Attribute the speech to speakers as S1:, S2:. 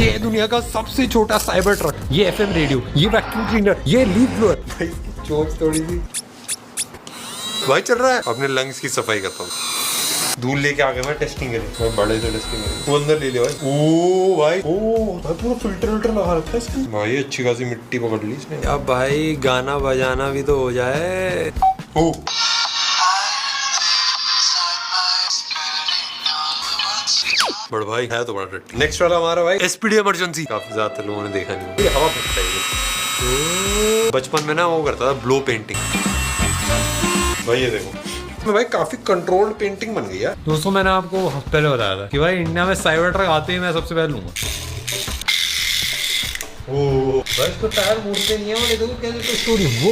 S1: ये है दुनिया का सबसे छोटा साइबर ट्रक, ये एफएम रेडियो, ये वैक्यूम क्लीनर, ये लीफ ब्लोअर। भाई इसकी चोंच थोड़ी सी भाई चल रहा है। अपने लंग्स की सफाई करता हूँ। दूध लेके आ गया मैं टेस्टिंग के लिए, मैं बड़े से टेस्टिंग के लिए। वो अंदर ले ले भाई। ओ भाई पूरा फिल्टर लगा रखा है इसमें भाई। अच्छी खासी मिट्टी पकड़ ली इसने। अब भाई गाना बजाना भी तो हो जाए। ओ बड़ भाई है तो बड़ा टट्टी। नेक्स्ट वाला हमारा भाई एसपीडी इमरजेंसी। काफी ज्यादा लोगों ने देखा नहीं, हवा फटता है। बचपन में ना वो करता था ब्लो पेंटिंग। भाई ये देखो भाई काफी कंट्रोल्ड पेंटिंग बन गई है। दोस्तों मैंने आपको पहले बताया था कि भाई इंडिया में साइबर ट्रक आते ही मैं सबसे पहले लूंगा। ओ भाई इसको टायर मुड़ते नहीं है। वो देखो क्या स्टोरी। वो